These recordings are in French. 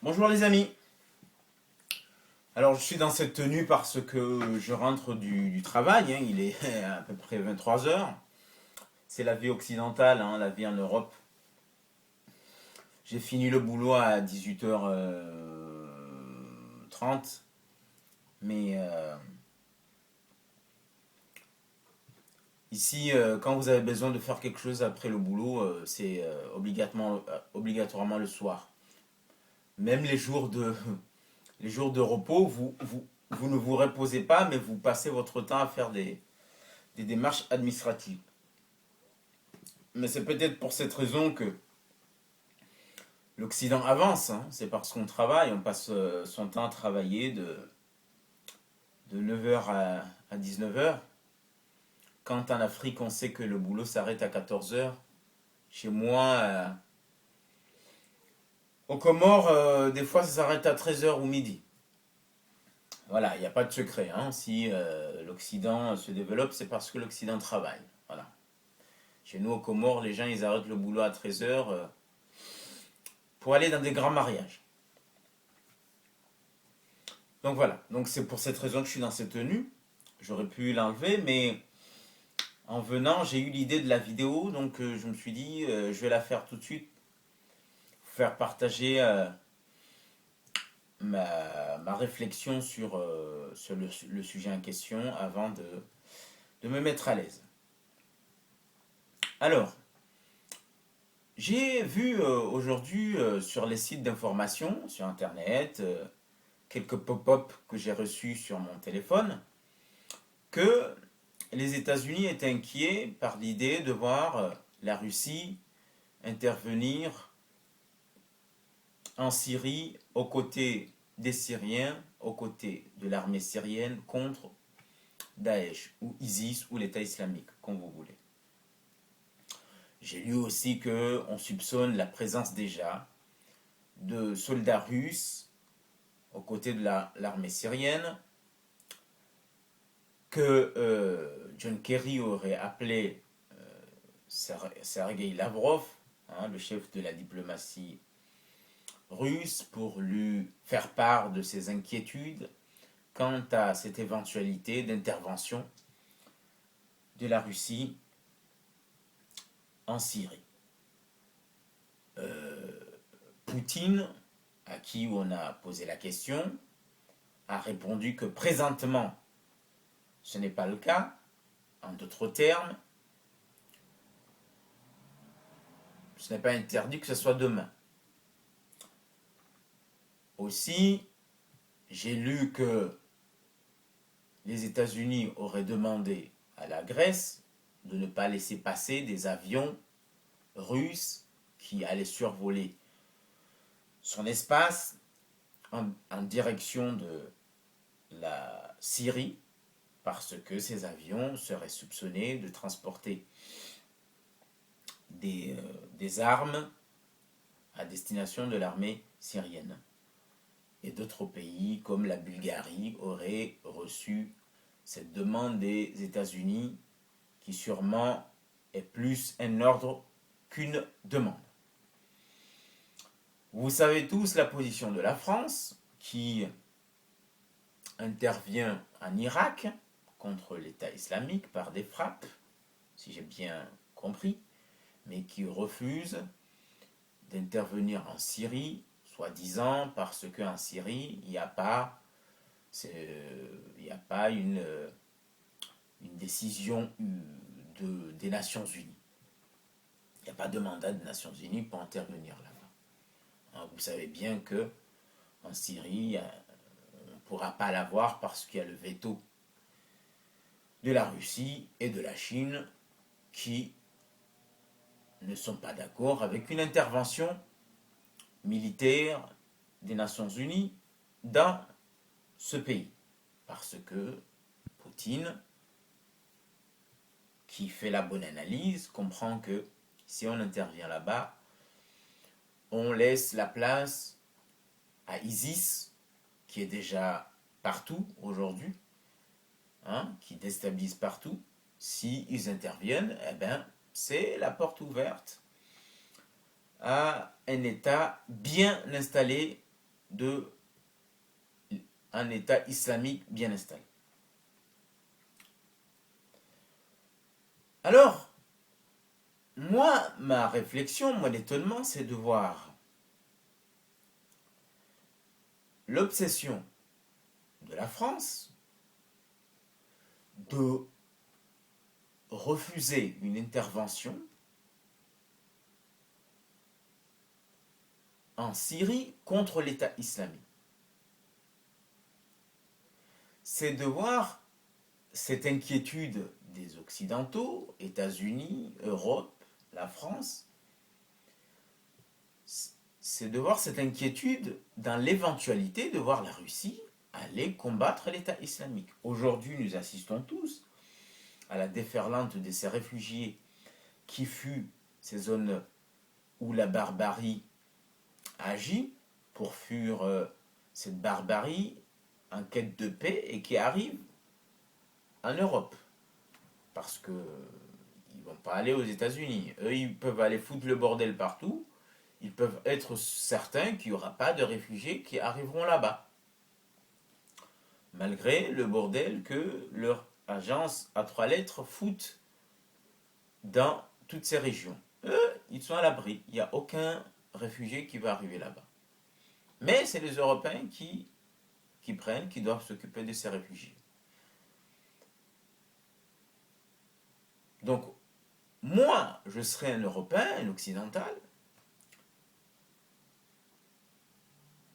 Bonjour les amis. Alors je suis dans cette tenue parce que je rentre du travail, hein. Il est à peu près 23 heures. C'est la vie occidentale, hein, la vie en Europe. J'ai fini le boulot à 18h30. Mais ici, quand vous avez besoin de faire quelque chose après le boulot, c'est obligatoirement le soir. Même les jours de repos, vous ne vous reposez pas, mais vous passez votre temps à faire des démarches administratives. Mais c'est peut-être pour cette raison que l'Occident avance, hein. C'est parce qu'on travaille, on passe son temps à travailler de 9 heures à 19 heures. Quand en Afrique, on sait que le boulot s'arrête à 14 heures. Chez moi, aux Comores, des fois, ça s'arrête à 13 heures ou midi. Voilà, il n'y a pas de secret, hein. Si l'Occident se développe, c'est parce que l'Occident travaille. Voilà. Chez nous, aux Comores, les gens, ils arrêtent le boulot à 13 heures pour aller dans des grands mariages. Donc voilà, donc c'est pour cette raison que je suis dans cette tenue. J'aurais pu l'enlever, mais en venant, j'ai eu l'idée de la vidéo, donc je me suis dit, je vais la faire tout de suite, faire partager ma réflexion sur le sujet en question avant de me mettre à l'aise. Alors, j'ai vu aujourd'hui sur les sites d'information, sur Internet, quelques pop-up que j'ai reçus sur mon téléphone, que les États-Unis étaient inquiets par l'idée de voir la Russie intervenir en Syrie aux côtés des Syriens, aux côtés de l'armée syrienne contre Daesh ou ISIS ou l'État islamique, comme vous voulez. J'ai lu aussi qu'on soupçonne la présence déjà de soldats russes aux côtés de l'armée syrienne, que John Kerry aurait appelé Sergei Lavrov, hein, le chef de la diplomatie russe, pour lui faire part de ses inquiétudes quant à cette éventualité d'intervention de la Russie en Syrie. Poutine, à qui on a posé la question, a répondu que présentement, ce n'est pas le cas. En d'autres termes, ce n'est pas interdit que ce soit demain. Aussi, j'ai lu que les États-Unis auraient demandé à la Grèce de ne pas laisser passer des avions russes qui allaient survoler son espace en direction de la Syrie, parce que ces avions seraient soupçonnés de transporter des armes à destination de l'armée syrienne. Et d'autres pays comme la Bulgarie auraient reçu cette demande des États-Unis, qui sûrement est plus un ordre qu'une demande. Vous savez tous la position de la France, qui intervient en Irak contre l'État islamique par des frappes, si j'ai bien compris, mais qui refuse d'intervenir en Syrie, soi-disant parce qu'en Syrie, il n'y a pas une décision des Nations Unies. Il n'y a pas de mandat des Nations Unies pour intervenir là-bas. Vous savez bien que en Syrie, on ne pourra pas l'avoir parce qu'il y a le veto de la Russie et de la Chine qui ne sont pas d'accord avec une intervention militaire des Nations Unies dans ce pays. Parce que Poutine, qui fait la bonne analyse, comprend que si on intervient là-bas, on laisse la place à ISIS, qui est déjà partout aujourd'hui, hein, qui déstabilise partout. Si ils interviennent, eh ben, c'est la porte ouverte à un État bien installé d'un État islamique bien installé. Alors, moi, ma réflexion, mon étonnement, c'est de voir l'obsession de la France de refuser une intervention en Syrie contre l'État islamique. C'est de voir cette inquiétude des Occidentaux, États-Unis, Europe, la France, c'est de voir cette inquiétude dans l'éventualité de voir la Russie aller combattre l'État islamique. Aujourd'hui, nous assistons tous à la déferlante de ces réfugiés qui fuient ces zones où la barbarie agit pour fuir cette barbarie en quête de paix et qui arrivent en Europe. Parce que ils vont pas aller aux États-Unis. Eux, ils peuvent aller foutre le bordel partout. Ils peuvent être certains qu'il n'y aura pas de réfugiés qui arriveront là-bas. Malgré le bordel que leur agence à 3 lettres fout dans toutes ces régions. Eux, ils sont à l'abri. Il n'y a aucun réfugié qui va arriver là-bas. Mais c'est les Européens qui prennent, qui doivent s'occuper de ces réfugiés. Donc, moi, je serais un Européen, un Occidental,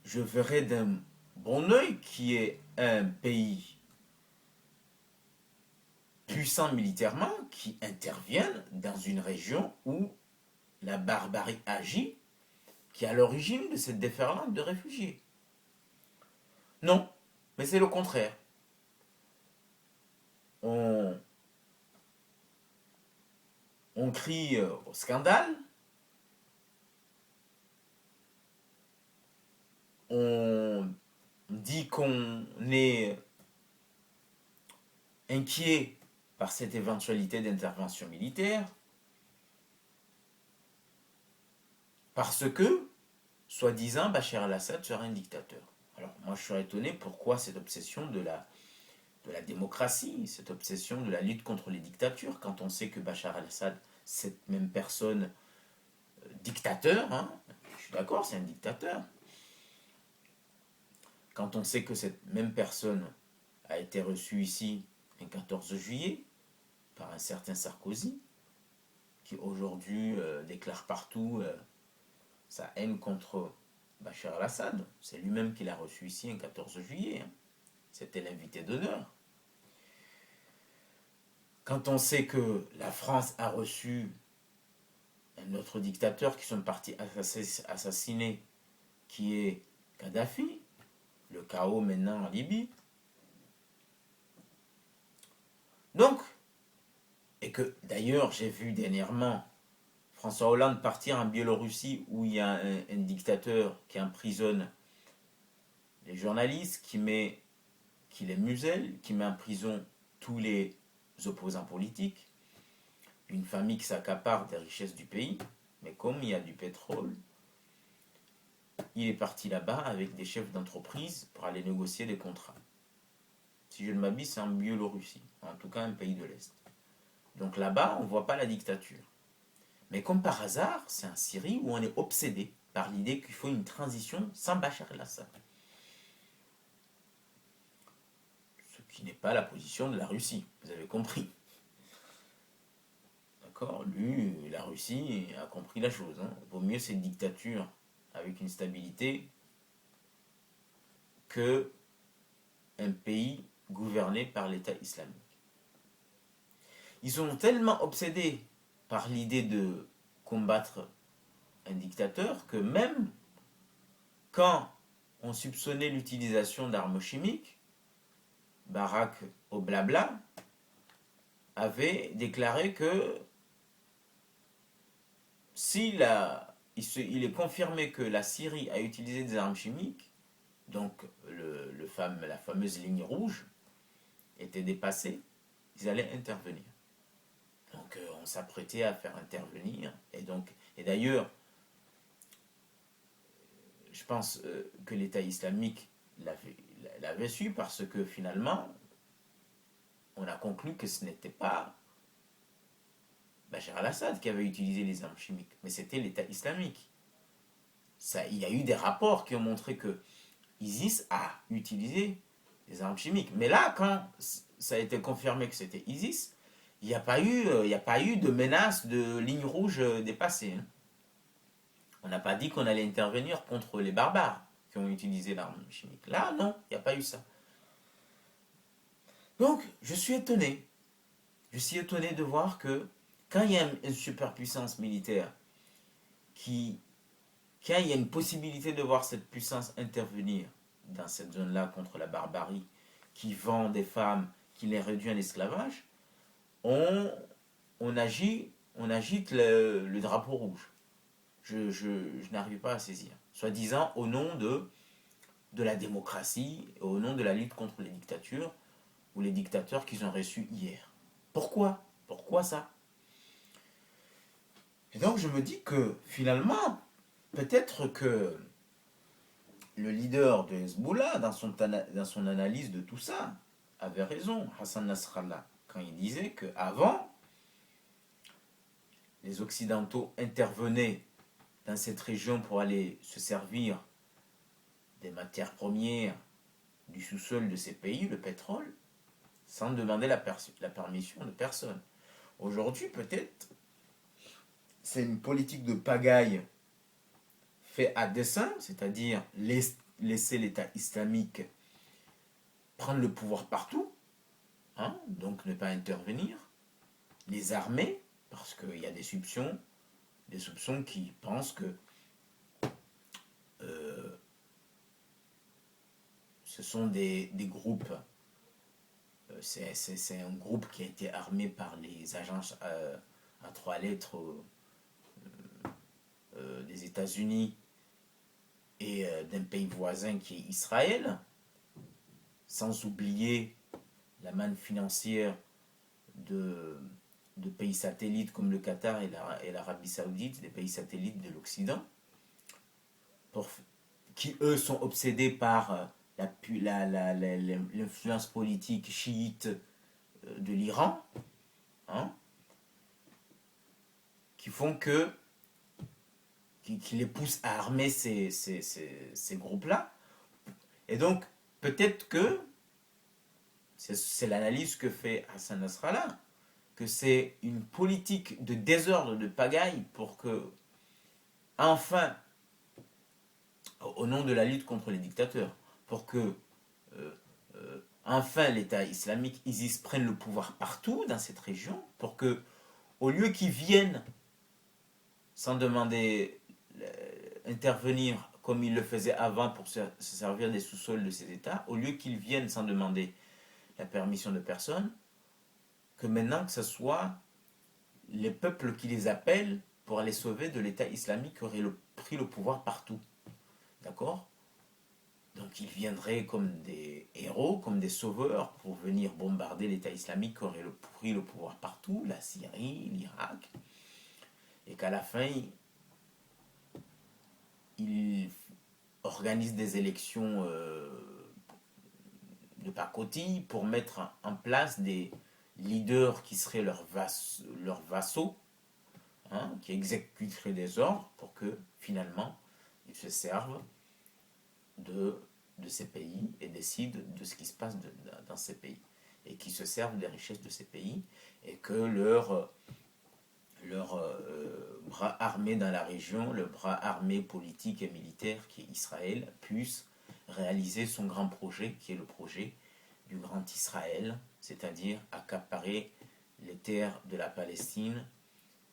je verrais d'un bon œil qui est un pays puissant militairement qui intervienne dans une région où la barbarie agit, qui est à l'origine de cette déferlante de réfugiés. Non, mais c'est le contraire. On, on crie au scandale, on dit qu'on est inquiet par cette éventualité d'intervention militaire, parce que, soi-disant, Bachar el-Assad serait un dictateur. Alors, moi, je suis étonné pourquoi cette obsession de la démocratie, cette obsession de la lutte contre les dictatures, quand on sait que Bachar el-Assad, cette même personne, dictateur, hein, je suis d'accord, c'est un dictateur, quand on sait que cette même personne a été reçue ici un 14 juillet par un certain Sarkozy, qui aujourd'hui déclare partout sa haine contre Bachar el-Assad. C'est lui-même qui l'a reçu ici un 14 juillet. Hein. C'était l'invité d'honneur. Quand on sait que la France a reçu un autre dictateur qui sont partis assassiner, qui est Kadhafi, le chaos maintenant en Libye. Donc, et que d'ailleurs j'ai vu dernièrement François Hollande partir en Biélorussie où il y a un dictateur qui emprisonne les journalistes, qui les muselle, qui met en prison tous les opposants politiques, une famille qui s'accapare des richesses du pays, mais comme il y a du pétrole, il est parti là-bas avec des chefs d'entreprise pour aller négocier des contrats. Si je ne m'abuse, c'est en Biélorussie, en tout cas un pays de l'Est. Donc là-bas, on ne voit pas la dictature. Mais comme par hasard, c'est en Syrie où on est obsédé par l'idée qu'il faut une transition sans Bachar el-Assad. Ce qui n'est pas la position de la Russie, vous avez compris. D'accord ? Lui, la Russie a compris la chose. Hein. Vaut mieux cette dictature avec une stabilité que un pays gouverné par l'État islamique. Ils sont tellement obsédés par l'idée de combattre un dictateur que même quand on soupçonnait l'utilisation d'armes chimiques, Barack Obama avait déclaré que il est confirmé que la Syrie a utilisé des armes chimiques, donc la fameuse ligne rouge était dépassée, ils allaient intervenir. Donc on s'apprêtait à faire intervenir. Et d'ailleurs, je je pense que l'État islamique l'avait su parce que finalement, on a conclu que ce n'était pas Bachar al-Assad qui avait utilisé les armes chimiques, mais c'était l'État islamique. Ça, il y a eu des rapports qui ont montré que ISIS a utilisé des armes chimiques. Mais là, quand ça a été confirmé que c'était ISIS, il n'y a pas eu, il y a pas eu de menace de ligne rouge dépassée, hein. On n'a pas dit qu'on allait intervenir contre les barbares qui ont utilisé l'arme chimique. Là, non, il n'y a pas eu ça. Donc, je suis étonné. Je suis étonné de voir que quand il y a une superpuissance militaire qui, quand il y a une possibilité de voir cette puissance intervenir dans cette zone-là contre la barbarie, qui vend des femmes, qui les réduit en esclavage, on, on agite le drapeau rouge. Je n'arrive pas à saisir. Soi-disant au nom de la démocratie, au nom de la lutte contre les dictatures ou les dictateurs qu'ils ont reçus hier. Pourquoi? Pourquoi ça? Et donc je me dis que finalement, peut-être que le leader de Hezbollah, dans son analyse de tout ça, avait raison, Hassan Nasrallah, quand il disait qu'avant, les Occidentaux intervenaient dans cette région pour aller se servir des matières premières du sous-sol de ces pays, le pétrole, sans demander la permission de personne. Aujourd'hui, peut-être, c'est une politique de pagaille faite à dessein, c'est-à-dire laisser l'État islamique prendre le pouvoir partout, hein, donc ne pas intervenir, les armer, parce qu'il y a des soupçons qui pensent que ce sont des groupes, c'est un groupe qui a été armé par les agences à trois lettres des États-Unis et d'un pays voisin qui est Israël, sans oublier la manne financière de pays satellites comme le Qatar et l'Arabie Saoudite, des pays satellites de l'Occident, qui eux sont obsédés par l'influence politique chiite de l'Iran, hein, qui font qui les poussent à armer ces groupes-là. Et donc, peut-être que, c'est l'analyse que fait Hassan Nasrallah, que c'est une politique de désordre, de pagaille, pour que, enfin, au nom de la lutte contre les dictateurs, pour que, enfin, l'État islamique, ISIS, prenne le pouvoir partout dans cette région, pour que, au lieu qu'ils viennent sans demander intervenir comme ils le faisaient avant pour se servir des sous-sols de ces États, au lieu qu'ils viennent sans demander la permission de personne, que maintenant que ce soit les peuples qui les appellent pour aller sauver de l'État islamique qui aurait pris le pouvoir partout. D'accord? Donc ils viendraient comme des héros, comme des sauveurs pour venir bombarder l'État islamique qui aurait pris le pouvoir partout, la Syrie, l'Irak, et qu'à la fin, ils organisent des élections de pacotille pour mettre en place des leaders qui seraient leurs vassaux, hein, qui exécuteraient des ordres pour que finalement ils se servent de ces pays et décident de ce qui se passe dans ces pays et qui se servent des richesses de ces pays et que leur bras armé dans la région, le bras armé politique et militaire qui est Israël, puisse réaliser son grand projet qui est le projet du Grand Israël, c'est-à-dire accaparer les terres de la Palestine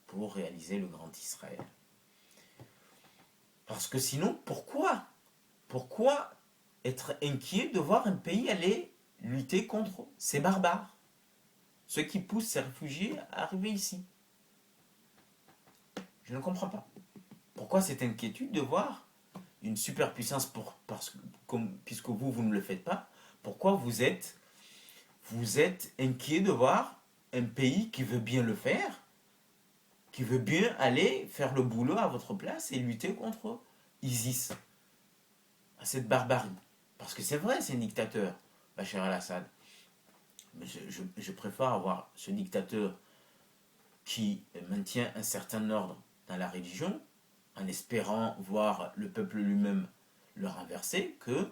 pour réaliser le Grand Israël. Parce que sinon, pourquoi être inquiet de voir un pays aller lutter contre ces barbares, ceux qui poussent ces réfugiés à arriver ici? Je ne comprends pas. Pourquoi cette inquiétude de voir une superpuissance puisque vous ne le faites pas, pourquoi vous êtes inquiet de voir un pays qui veut bien le faire, qui veut bien aller faire le boulot à votre place et lutter contre ISIS? à cette barbarie. Parce que c'est vrai, c'est un dictateur, Bachar el-Assad. Mais je préfère avoir ce dictateur qui maintient un certain ordre dans la religion, en espérant voir le peuple lui-même le renverser, que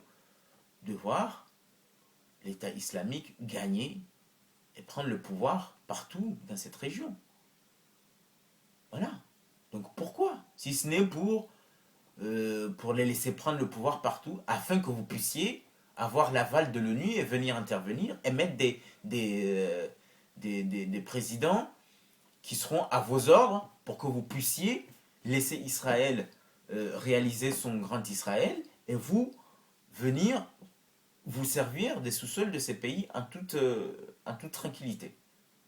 de voir l'État islamique gagner et prendre le pouvoir partout dans cette région. Voilà. Donc pourquoi? Si ce n'est pour les laisser prendre le pouvoir partout, afin que vous puissiez avoir l'aval de l'ONU et venir intervenir et mettre des présidents qui seront à vos ordres pour que vous puissiez laisser Israël réaliser son grand Israël et vous venir vous servir des sous-sols de ces pays en toute tranquillité,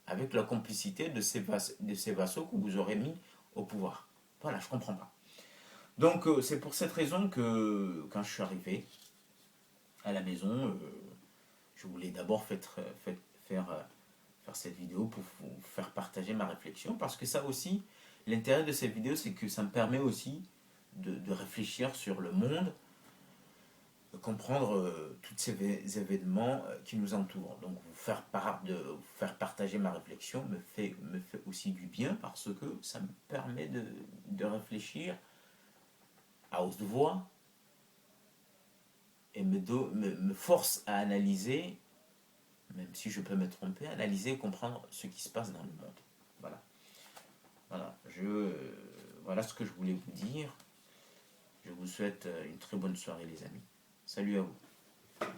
avec la complicité de ces vassaux que vous aurez mis au pouvoir. Voilà, je comprends pas. Donc c'est pour cette raison que quand je suis arrivé à la maison, je voulais d'abord faire cette vidéo pour vous faire partager ma réflexion, parce que ça aussi, l'intérêt de cette vidéo, c'est que ça me permet aussi de réfléchir sur le monde, de comprendre tous ces événements qui nous entourent. Donc vous faire partager ma réflexion me fait aussi du bien, parce que ça me permet de réfléchir à haute voix et me force à analyser, même si je peux me tromper, analyser et comprendre ce qui se passe dans le monde. Voilà. Voilà, voilà ce que je voulais vous dire. Je vous souhaite une très bonne soirée, les amis. Salut à vous.